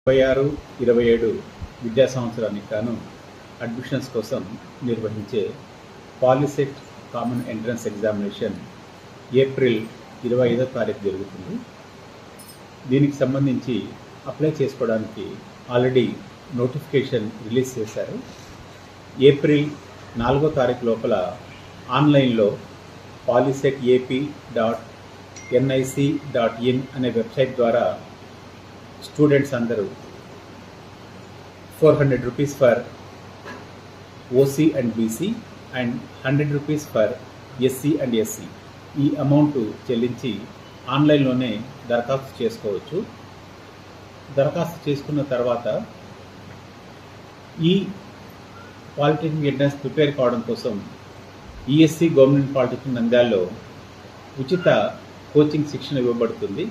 26-27 విద్యా సంవత్సరానికి గాను అడ్మిషన్స్ కోసం నిర్వహించే POLYCET common entrance examination April 25వ తారీఖు జరుగుతుంది. దీనికి సంబంధించి అప్లై చేసుకోవడానికి ఆల్రెడీ నోటిఫికేషన్ రిలీజ్ చేశారు. ఏప్రిల్ 4వ తారీఖు లోపల ఆన్లైన్లో polyset.ap.nic.in అనే వెబ్సైట్ ద్వారా స్టూడెంట్స్ అందరూ 400 rupees for OC and BC and 100 rupees for SC and SC ఈ అమౌంట్ చెల్లించి ఆన్లైన్లోనే దరఖాస్తు చేసుకోవచ్చు. దరఖాస్తు చేసుకున్న తర్వాత ఈ పాలిటెక్నిక్ ఎంట్రన్స్ ప్రిపేర్ కావడం కోసం ఈఎస్సి గవర్నమెంట్ పాలిటెక్నిక్ నంద్యాలలో ఉచిత కోచింగ్ శిక్షణ ఇవ్వబడుతుంది.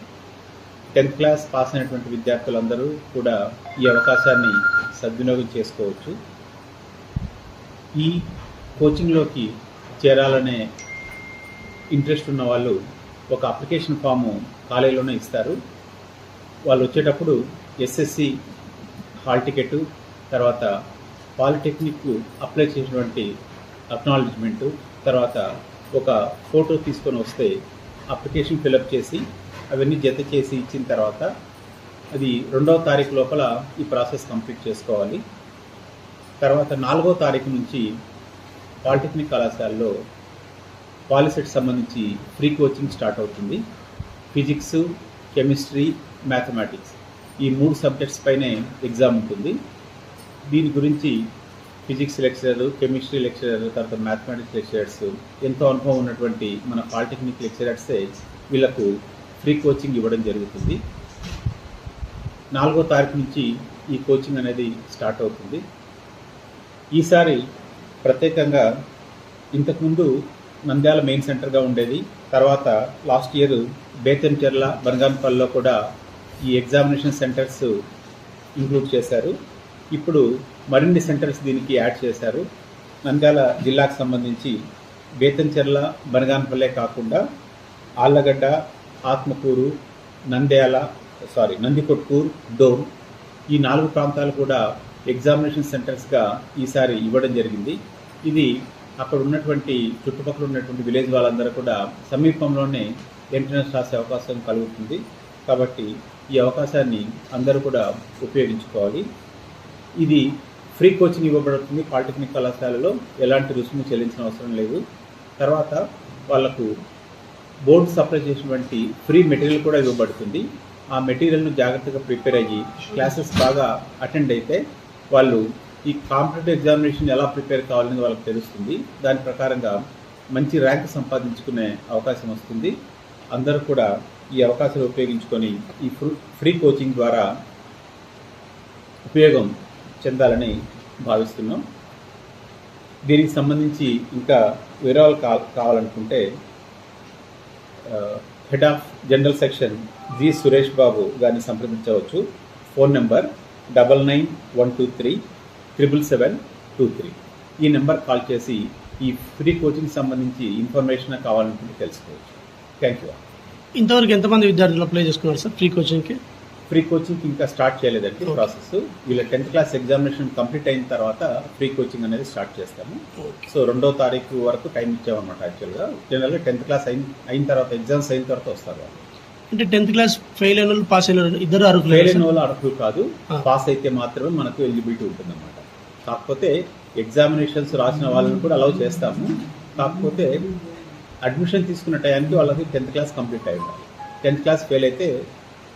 10th క్లాస్ పాస్ అయినటువంటి విద్యార్థులందరూ కూడా ఈ అవకాశాన్ని సద్వినియోగం చేసుకోవచ్చు. ఈ కోచింగ్లోకి చేరాలనే ఇంట్రెస్ట్ ఉన్న వాళ్ళు ఒక అప్లికేషన్ ఫాము కాలేజీలోనే ఇస్తారు. వాళ్ళు వచ్చేటప్పుడు ఎస్ఎస్సి హాల్ టికెట్, తర్వాత పాలిటెక్నిక్ అప్లై చేసినటువంటి అక్నాలెడ్జ్మెంటు, తర్వాత ఒక ఫోటో తీసుకొని వస్తే అప్లికేషన్ ఫిలప్ చేసి అవన్నీ జత చేసి ఇచ్చిన తర్వాత అది 2వ తారీఖు లోపల ఈ ప్రాసెస్ కంప్లీట్ చేసుకోవాలి. తర్వాత 4వ తారీఖు నుంచి పాలిటెక్నిక్ కళాశాలలో పాలిసెట్ సంబంధించి ఫ్రీ కోచింగ్ స్టార్ట్ అవుతుంది. ఫిజిక్స్, కెమిస్ట్రీ, మ్యాథమెటిక్స్ ఈ 3 సబ్జెక్ట్స్ పైనే ఎగ్జామ్ ఉంటుంది. దీని గురించి ఫిజిక్స్ లెక్చరర్, కెమిస్ట్రీ లెక్చరర్, తర్వాత మ్యాథమెటిక్స్ లెక్చరర్స్ ఎంతో అనుభవం ఉన్నటువంటి మన పాలిటెక్నిక్ లెక్చరర్సే వీళ్ళకు ఫ్రీ కోచింగ్ ఇవ్వడం జరుగుతుంది. 4వ తారీఖు నుంచి ఈ కోచింగ్ అనేది స్టార్ట్ అవుతుంది. ఈసారి ప్రత్యేకంగా ఇంతకుముందు నంద్యాల మెయిన్ సెంటర్గా ఉండేది, తర్వాత లాస్ట్ ఇయర్ బేతంచెర్ల, బనగానపల్లిలో కూడా ఈ ఎగ్జామినేషన్ సెంటర్స్ ఇంక్లూడ్ చేశారు. ఇప్పుడు మరిన్ని సెంటర్స్ దీనికి యాడ్ చేశారు. నంద్యాల జిల్లాకు సంబంధించి బేతంచెర్ల, బనగానపల్లె కాకుండా ఆళ్లగడ్డ, ఆత్మకూరు, నందికొట్కూరు, డోన్ ఈ 4 ప్రాంతాలు కూడా ఎగ్జామినేషన్ సెంటర్స్గా ఈసారి ఇవ్వడం జరిగింది. ఇది అక్కడ ఉన్నటువంటి చుట్టుపక్కల ఉన్నటువంటి విలేజ్ వాళ్ళందరూ కూడా సమీపంలోనే ఎంట్రన్స్ రాసే అవకాశం కలుగుతుంది. కాబట్టి ఈ అవకాశాన్ని అందరూ కూడా ఉపయోగించుకోవాలి. ఇది ఫ్రీ కోచింగ్ ఇవ్వబడుతుంది. పాలిటెక్నిక్ కళాశాలలో ఎలాంటి రుసుము చెల్లించిన అవసరం లేదు. తర్వాత వాళ్లకు బోర్డు సప్లై చేసినటువంటి ఫ్రీ మెటీరియల్ కూడా ఇవ్వబడుతుంది. ఆ మెటీరియల్ను జాగ్రత్తగా ప్రిపేర్ అయ్యి క్లాసెస్ బాగా అటెండ్ అయితే వాళ్ళు ఈ కాంపిటేటివ్ ఎగ్జామినేషన్ ఎలా ప్రిపేర్ కావాలని వాళ్ళకి తెలుస్తుంది. దాని ప్రకారంగా మంచి ర్యాంక్ సంపాదించుకునే అవకాశం వస్తుంది. అందరూ కూడా ఈ అవకాశాలు ఉపయోగించుకొని ఈ ఫ్రీ కోచింగ్ ద్వారా ఉపయోగం చెందాలని భావిస్తున్నాం. దీనికి సంబంధించి ఇంకా వివరాలు కావాలనుకుంటే head of general section G Suresh Babu గారిని సంప్రదించవచ్చు. Phone number 9912377723. ఈ నెంబర్ కాల్ చేసి ఈ ఫ్రీ కోచింగ్ సంబంధించి ఇన్ఫర్మేషన్ కావాలనుకుంటే తెలుసుకోవచ్చు. Thank you. ఇంతవరకు ఎంతమంది విద్యార్థులు అప్లై చేసుకున్నారు సార్ ఫ్రీ కోచింగ్కి? ఫ్రీ కోచింగ్ ఇంకా స్టార్ట్ చేయలేదండి ప్రాసెస్. వీళ్ళ 10th క్లాస్ ఎగ్జామినేషన్ కంప్లీట్ అయిన తర్వాత ఫ్రీ కోచింగ్ అనేది స్టార్ట్ చేస్తాము. సో 2వ తారీఖు వరకు టైం ఇచ్చామన్నమాట. యాక్చువల్గా జనరల్గా 10th క్లాస్ అయిన తర్వాత ఎగ్జామ్స్ అయిన తర్వాత వస్తారు వాళ్ళు. అంటే 10th క్లాస్ ఫెయిల్ అయిన వాళ్ళు, పాస్ అయిన వాళ్ళు ఇద్దరు అర్హులు? ఫెయిల్ అయిన వాళ్ళు అర్హులు కాదు, పాస్ అయితే మాత్రమే మనకు ఎలిజిబిలిటీ ఉంటుందన్నమాట. కాకపోతే ఎగ్జామినేషన్స్ రాసిన వాళ్ళని కూడా అలౌ చేస్తాము. కాకపోతే అడ్మిషన్ తీసుకున్న టైంకి వాళ్ళకి 10th క్లాస్ కంప్లీట్ అయి ఉండాలి. 10th క్లాస్ ఫెయిల్ అయితే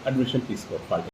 అడ్మిషన్ తీసుకోవాలి.